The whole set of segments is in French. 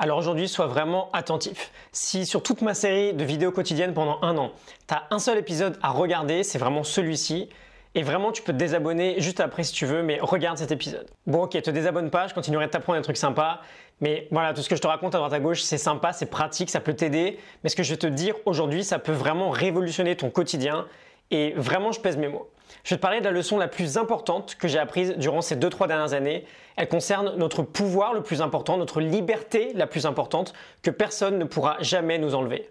Alors aujourd'hui, sois vraiment attentif. Si sur toute ma série de vidéos quotidiennes pendant un an, tu as un seul épisode à regarder, c'est vraiment celui-ci. Et vraiment, tu peux te désabonner juste après si tu veux, mais regarde cet épisode. Bon ok, te désabonne pas, je continuerai de t'apprendre des trucs sympas. Mais voilà, tout ce que je te raconte à droite à gauche, c'est sympa, c'est pratique, ça peut t'aider. Mais ce que je vais te dire aujourd'hui, ça peut vraiment révolutionner ton quotidien. Et vraiment, je pèse mes mots. Je vais te parler de la leçon la plus importante que j'ai apprise durant ces 2-3 dernières années. Elle concerne notre pouvoir le plus important, notre liberté la plus importante que personne ne pourra jamais nous enlever.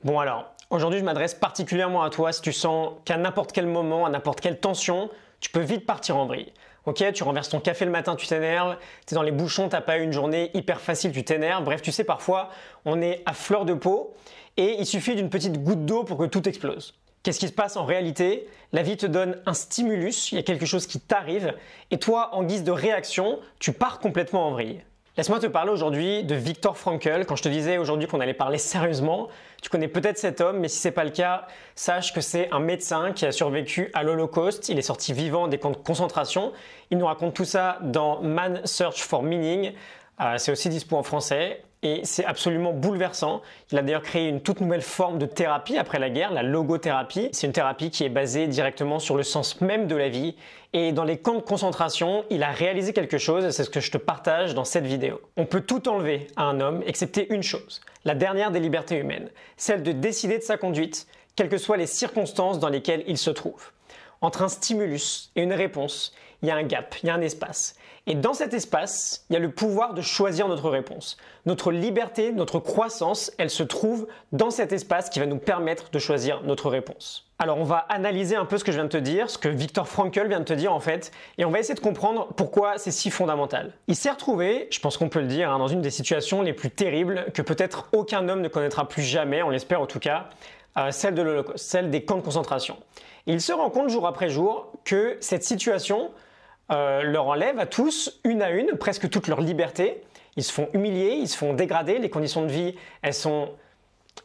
Bon alors, aujourd'hui je m'adresse particulièrement à toi si tu sens qu'à n'importe quel moment, à n'importe quelle tension, tu peux vite partir en vrille. Ok, tu renverses ton café le matin, tu t'énerves, tu es dans les bouchons, tu n'as pas eu une journée hyper facile, tu t'énerves. Bref, tu sais, parfois, on est à fleur de peau et il suffit d'une petite goutte d'eau pour que tout explose. Qu'est-ce qui se passe en réalité? La vie te donne un stimulus, il y a quelque chose qui t'arrive et toi, en guise de réaction, tu pars complètement en vrille. Laisse-moi te parler aujourd'hui de Viktor Frankl. Quand je te disais aujourd'hui qu'on allait parler sérieusement, tu connais peut-être cet homme, mais si ce n'est pas le cas, sache que c'est un médecin qui a survécu à l'Holocauste. Il est sorti vivant des camps de concentration. Il nous raconte tout ça dans Man's Search for Meaning. C'est aussi dispo en français et c'est absolument bouleversant. Il a d'ailleurs créé une toute nouvelle forme de thérapie après la guerre, la logothérapie. C'est une thérapie qui est basée directement sur le sens même de la vie. Et dans les camps de concentration, il a réalisé quelque chose et c'est ce que je te partage dans cette vidéo. On peut tout enlever à un homme excepté une chose, la dernière des libertés humaines, celle de décider de sa conduite, quelles que soient les circonstances dans lesquelles il se trouve. Entre un stimulus et une réponse, il y a un gap, il y a un espace. Et dans cet espace, il y a le pouvoir de choisir notre réponse. Notre liberté, notre croissance, elle se trouve dans cet espace qui va nous permettre de choisir notre réponse. Alors on va analyser un peu ce que je viens de te dire, ce que Viktor Frankl vient de te dire en fait, et on va essayer de comprendre pourquoi c'est si fondamental. Il s'est retrouvé, je pense qu'on peut le dire, dans une des situations les plus terribles que peut-être aucun homme ne connaîtra plus jamais, on l'espère en tout cas, celle de l'Holocauste, celle des camps de concentration. Et il se rend compte jour après jour que cette situation leur enlève à tous, une à une, presque toute leur liberté. Ils se font humilier, ils se font dégrader, les conditions de vie, elles sont,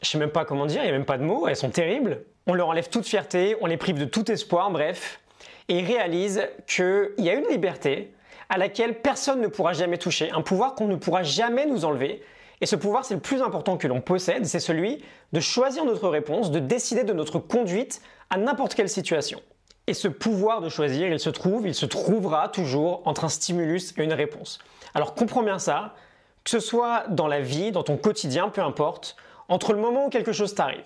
je sais même pas comment dire, il n'y a même pas de mots, elles sont terribles. On leur enlève toute fierté, on les prive de tout espoir, bref. Et ils réalisent qu'il y a une liberté à laquelle personne ne pourra jamais toucher, un pouvoir qu'on ne pourra jamais nous enlever. Et ce pouvoir, c'est le plus important que l'on possède, c'est celui de choisir notre réponse, de décider de notre conduite à n'importe quelle situation. Et ce pouvoir de choisir, il se trouvera toujours entre un stimulus et une réponse. Alors comprends bien ça, que ce soit dans la vie, dans ton quotidien, peu importe, entre le moment où quelque chose t'arrive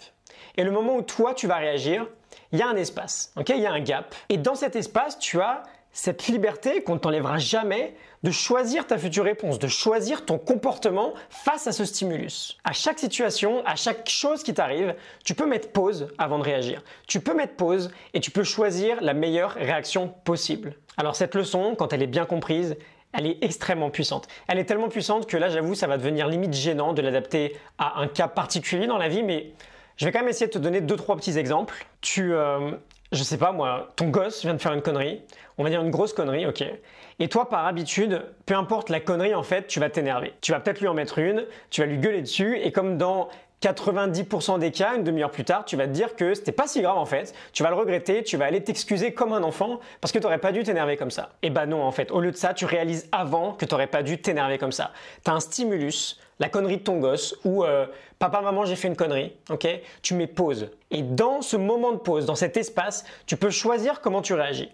et le moment où toi tu vas réagir, il y a un espace, il y a un gap. Et dans cet espace, tu as cette liberté qu'on ne t'enlèvera jamais de choisir ta future réponse, de choisir ton comportement face à ce stimulus. À chaque situation, à chaque chose qui t'arrive, tu peux mettre pause avant de réagir. Tu peux mettre pause et tu peux choisir la meilleure réaction possible. Alors cette leçon, quand elle est bien comprise, elle est extrêmement puissante. Elle est tellement puissante que là, j'avoue, ça va devenir limite gênant de l'adapter à un cas particulier dans la vie, mais je vais quand même essayer de te donner 2-3 petits exemples. Je sais pas moi, ton gosse vient de faire une connerie, on va dire une grosse connerie, ok. Et toi, par habitude, peu importe la connerie, en fait, tu vas t'énerver. Tu vas peut-être lui en mettre une, tu vas lui gueuler dessus, et comme dans 90% des cas, une demi-heure plus tard, tu vas te dire que c'était pas si grave en fait, tu vas le regretter, tu vas aller t'excuser comme un enfant parce que tu n'aurais pas dû t'énerver comme ça. Et bah non en fait, au lieu de ça, tu réalises avant que tu n'aurais pas dû t'énerver comme ça. Tu as un stimulus, la connerie de ton gosse ou papa, maman, j'ai fait une connerie, ok? Tu mets pause. Et dans ce moment de pause, dans cet espace, tu peux choisir comment tu réagis.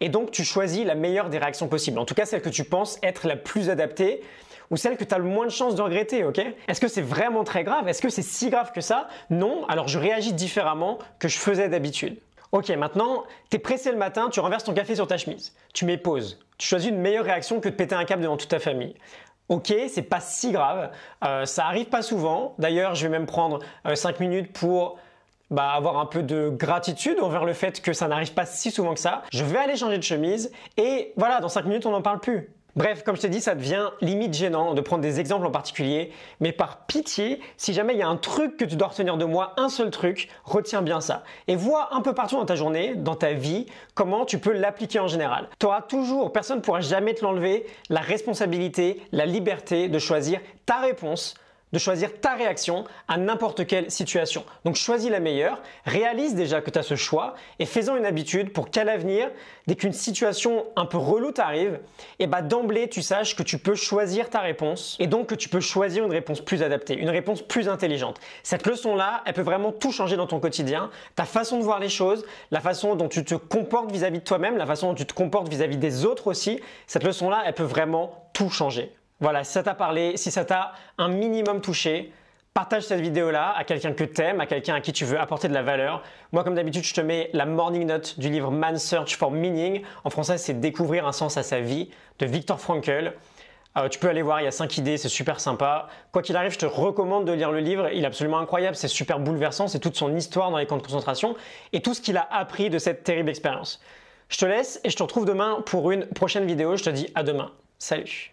Et donc tu choisis la meilleure des réactions possibles, en tout cas celle que tu penses être la plus adaptée ou celle que tu as le moins de chances de regretter, ok? Est-ce que c'est vraiment très grave? Est-ce que c'est si grave que ça? Non, alors je réagis différemment que je faisais d'habitude. Ok, maintenant, tu es pressé le matin, tu renverses ton café sur ta chemise. Tu mets pause. Tu choisis une meilleure réaction que de péter un câble devant toute ta famille. Ok, c'est pas si grave, ça arrive pas souvent. D'ailleurs, je vais même prendre 5 minutes pour avoir un peu de gratitude envers le fait que ça n'arrive pas si souvent que ça. Je vais aller changer de chemise et voilà, dans 5 minutes, on n'en parle plus. Bref, comme je t'ai dit, ça devient limite gênant de prendre des exemples en particulier, mais par pitié, si jamais il y a un truc que tu dois retenir de moi, un seul truc, retiens bien ça. Et vois un peu partout dans ta journée, dans ta vie, comment tu peux l'appliquer en général. Tu auras toujours, personne ne pourra jamais te l'enlever, la responsabilité, la liberté de choisir ta réponse de choisir ta réaction à n'importe quelle situation. Donc choisis la meilleure, réalise déjà que tu as ce choix et fais-en une habitude pour qu'à l'avenir, dès qu'une situation un peu relou t'arrive, d'emblée tu saches que tu peux choisir ta réponse et donc que tu peux choisir une réponse plus adaptée, une réponse plus intelligente. Cette leçon-là, elle peut vraiment tout changer dans ton quotidien, ta façon de voir les choses, la façon dont tu te comportes vis-à-vis de toi-même, la façon dont tu te comportes vis-à-vis des autres aussi. Cette leçon-là, elle peut vraiment tout changer. Voilà, si ça t'a parlé, si ça t'a un minimum touché, partage cette vidéo-là à quelqu'un que tu aimes, à quelqu'un à qui tu veux apporter de la valeur. Moi, comme d'habitude, je te mets la morning note du livre Man's Search for Meaning. En français, c'est Découvrir un sens à sa vie de Viktor Frankl. Tu peux aller voir, il y a 5 idées, c'est super sympa. Quoi qu'il arrive, je te recommande de lire le livre. Il est absolument incroyable, c'est super bouleversant, c'est toute son histoire dans les camps de concentration et tout ce qu'il a appris de cette terrible expérience. Je te laisse et je te retrouve demain pour une prochaine vidéo. Je te dis à demain. Salut!